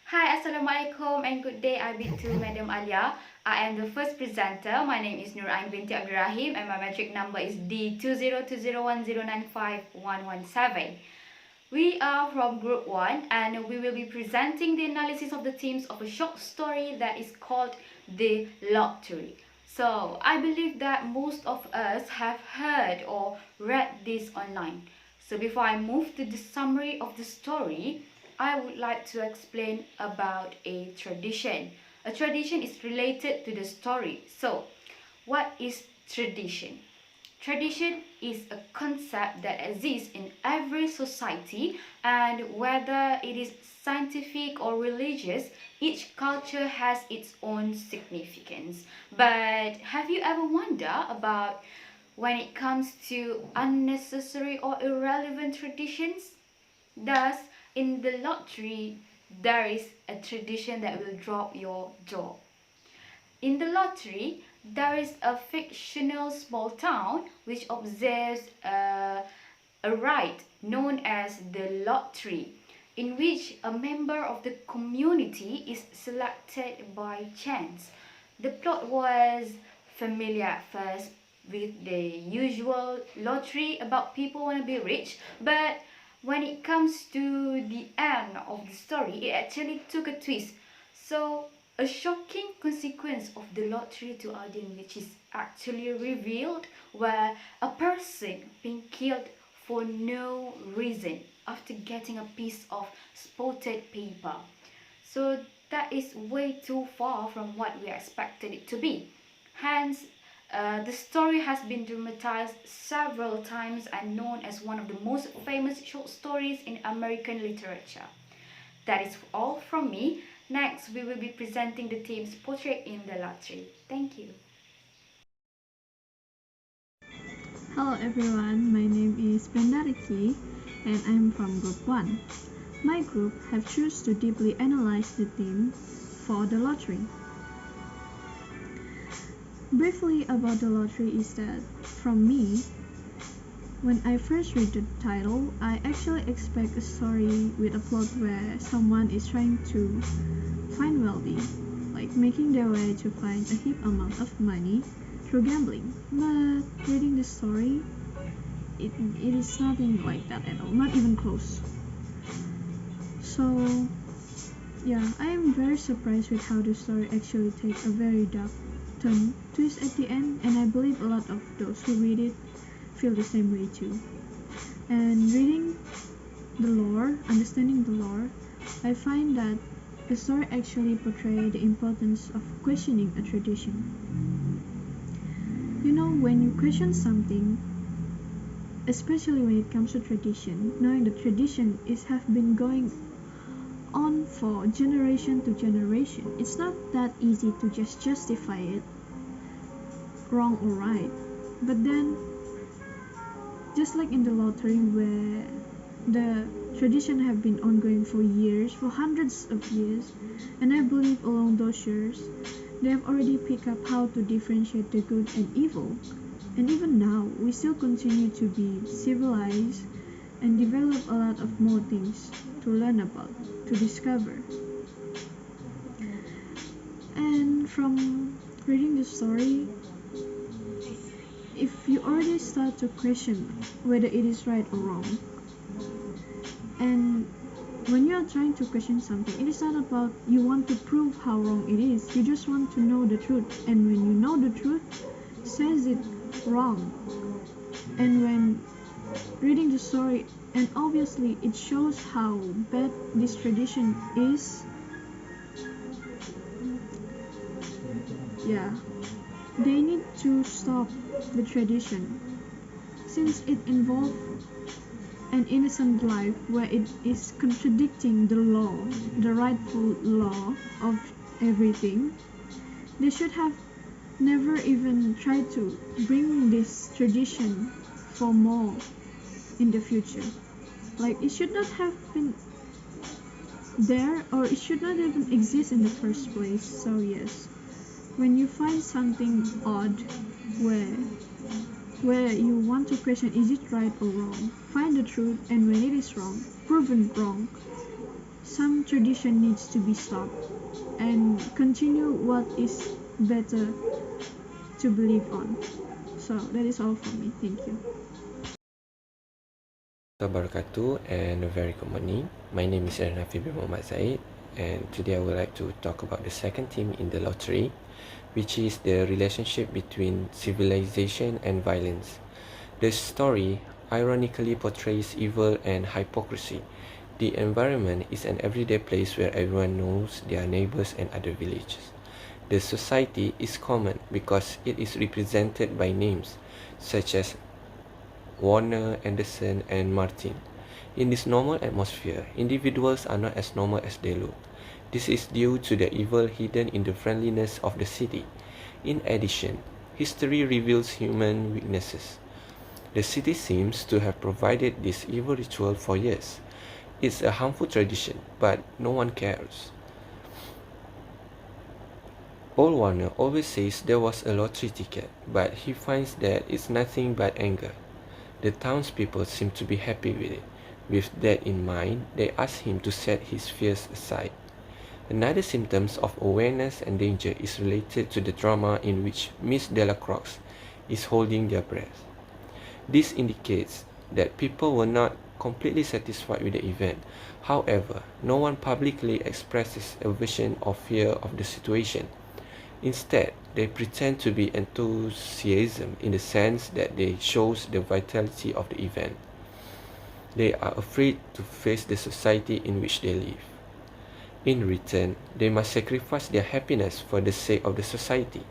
Hi, Assalamualaikum and good day. I bid to Madam Alia. I am the first presenter. My name is Nurain binti Abdurrahim and my metric number is D202010951117. We are from Group 1 and we will be presenting the analysis of the themes of a short story that is called The Lottery. So, I believe that most of us have heard or read this online. So, before I move to the summary of the story, I would like to explain about a tradition. A tradition is related to the story. So, what is tradition? Tradition is a concept that exists in every society, and whether it is scientific or religious, each culture has its own significance. But have you ever wondered about when it comes to unnecessary or irrelevant traditions? Thus, in the lottery, there is a tradition that will drop your jaw. In the lottery, there is a fictional small town which observes a rite known as the lottery, in which a member of the community is selected by chance. The plot was familiar at first, with the usual lottery about people want to be rich, but when it comes to the end of the story, it actually took a twist. So, a shocking consequence of the lottery to audience, which is actually revealed, where a person being killed for no reason after getting a piece of spotted paper. So that is way too far from what we expected it to be. Hence, the story has been dramatized several times and known as one of the most famous short stories in American literature. That is all from me. Next, we will be presenting the themes portrayed in the lottery. Thank you. Hello everyone, my name is Bendariki and I'm from Group 1. My group have chosen to deeply analyze the theme for the lottery. Briefly about the lottery is that, from me, when I first read the title, I actually expect a story with a plot where someone is trying to find wealthy, like making their way to find a heap amount of money through gambling. But reading the story, it is nothing like that at all, not even close. So yeah, I am very surprised with how the story actually takes a very dark turn twist at the end, and I believe a lot of those who read it feel the same way too. And reading the lore, understanding the lore, I find that the story actually portrays the importance of questioning a tradition. You know, when you question something, especially when it comes to tradition, knowing the tradition is have been going on for generation to generation, it's not that easy to just justify it wrong or right. But then, just like in the lottery where the tradition have been ongoing for years, for hundreds of years, and I believe along those years they have already picked up how to differentiate the good and evil. And even now, we still continue to be civilized and develop a lot of more things to learn about, to discover. And from reading the story, if you already start to question whether it is right or wrong, and when you are trying to question something, it is not about you want to prove how wrong it is, you just want to know the truth. And when you know the truth, says it wrong. And when reading the story, and obviously it shows how bad this tradition is, yeah, they need to stop the tradition since it involves an innocent life where it is contradicting the law, the rightful law of everything. They should have never even tried to bring this tradition for more in the future. Like, it should not have been there, or it should not even exist in the first place. So yes, when you find something odd where you want to question is it right or wrong, find the truth, and when it is wrong, proven wrong, some tradition needs to be stopped and continue what is better to believe on. So that is all from me. Thank you. Wabarakatuh and a very good morning. My name is Ernafi bin Muhammad Zaid, and today I would like to talk about the second theme in the lottery, which is the relationship between civilization and violence. The story ironically portrays evil and hypocrisy. The environment is an everyday place where everyone knows their neighbors and other villages. The society is common because it is represented by names such as Warner, Anderson, and Martin. In this normal atmosphere, individuals are not as normal as they look. This is due to the evil hidden in the friendliness of the city. In addition, history reveals human weaknesses. The city seems to have provided this evil ritual for years. It's a harmful tradition, but no one cares. Old Warner always says there was a lottery ticket, but he finds that it's nothing but anger. The townspeople seem to be happy with it. With that in mind, they ask him to set his fears aside. Another symptom of awareness and danger is related to the drama in which Miss Delacroix is holding their breath. This indicates that people were not completely satisfied with the event. However, no one publicly expresses aversion or fear of the situation. Instead, they pretend to be enthusiasm in the sense that they shows the vitality of the event. They are afraid to face the society in which they live. In return, they must sacrifice their happiness for the sake of the society.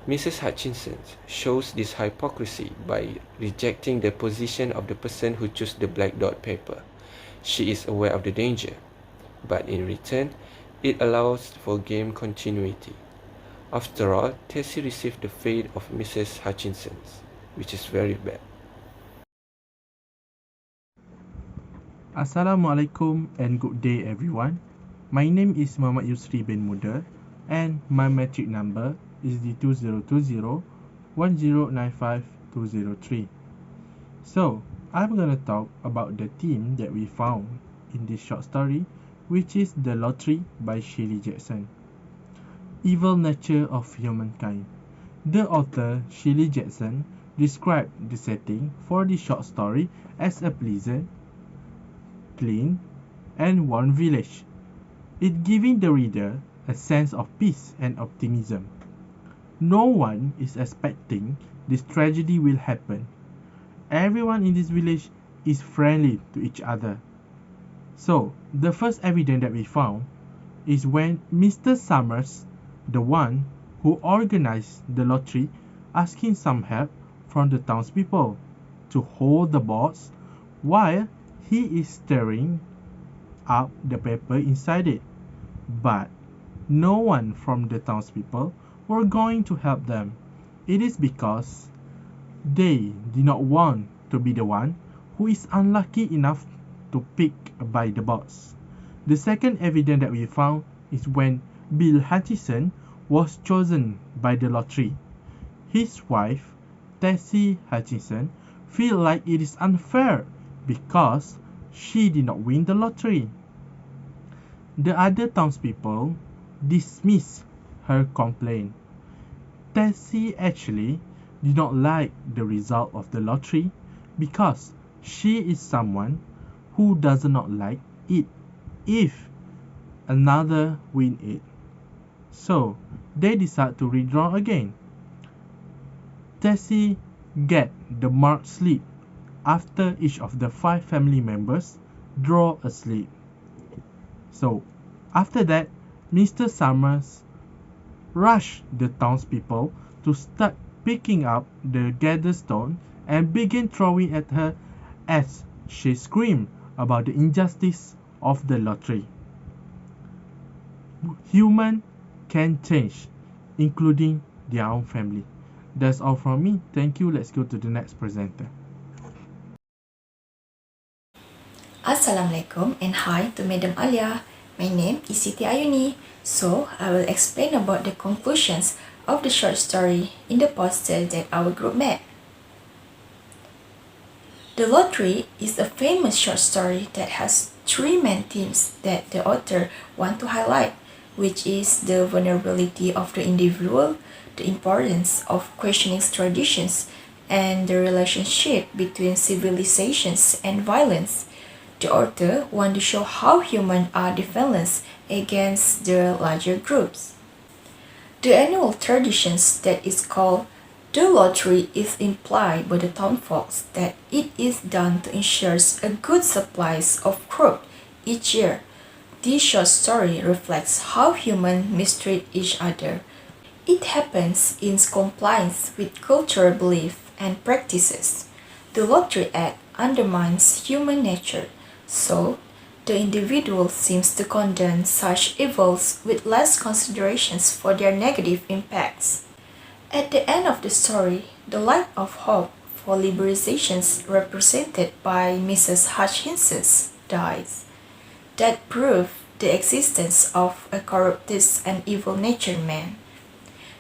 Mrs. Hutchinson shows this hypocrisy by rejecting the position of the person who chose the black dot paper. She is aware of the danger, but in return, it allows for game continuity. After all, Tessie received the fate of Mrs. Hutchinson, which is very bad. Assalamualaikum and good day everyone. My name is Muhammad Yusri bin Muda and my metric number is the 2020-1095203. So, I'm gonna talk about the theme that we found in this short story, which is The Lottery by Shirley Jackson. Evil nature of humankind. The author, Shirley Jackson, described the setting for the short story as a pleasant, clean, and warm village, it giving the reader a sense of peace and optimism. No one is expecting this tragedy will happen. Everyone in this village is friendly to each other. So, the first evidence that we found is when Mr. Summers, the one who organized the lottery, asking some help from the townspeople to hold the box while he is stirring up the paper inside it. But no one from the townspeople were going to help them. It is because they did not want to be the one who is unlucky enough to pick by the box. The second evidence that we found is when Bill Hutchison was chosen by the lottery. His wife, Tessie Hutchison, feel like it is unfair because she did not win the lottery. The other townspeople dismiss her complaint. Tessie actually did not like the result of the lottery because she is someone who does not like it if another win it. So they decide to redraw again. Tessie get the marked slip after each of the 5 family members draw a slip. So after that, Mr. Summers rushed the townspeople to start picking up the gathered stone and begin throwing at her as she screamed about the injustice of the lottery. Human can change, including their own family. That's all from me. Thank you. Let's go to the next presenter. Assalamualaikum and hi to Madam Alia. My name is Siti Ayuni. So, I will explain about the conclusions of the short story in the poster that our group made. The Lottery is a famous short story that has three main themes that the author want to highlight, which is the vulnerability of the individual, the importance of questioning traditions, and the relationship between civilizations and violence. The author wants to show how humans are defenseless against the larger groups. The annual traditions that is called the lottery is implied by the townfolks that it is done to ensure a good supplies of crop each year. This short story reflects how humans mistreat each other. It happens in compliance with cultural belief and practices. The Lottery Act undermines human nature, so the individual seems to condone such evils with less considerations for their negative impacts. At the end of the story, the light of hope for liberalizations represented by Mrs. Hutchinson dies. That proved the existence of a corrupted and evil-natured man.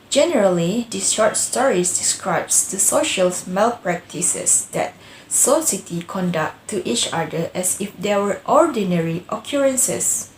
Generally, these short stories describes the social malpractices that society conduct to each other as if they were ordinary occurrences.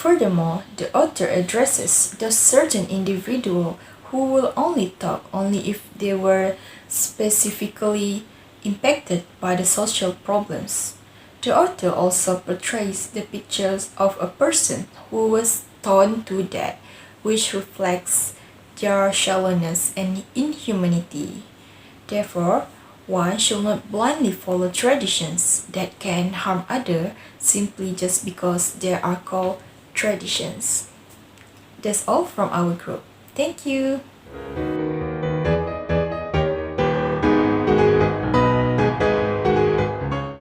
Furthermore, the author addresses the certain individual who will only talk only if they were specifically impacted by the social problems. The author also portrays the pictures of a person who was stoned to death, which reflects their shallowness and inhumanity. Therefore, one should not blindly follow traditions that can harm others simply just because they are called traditions. That's all from our group. Thank you.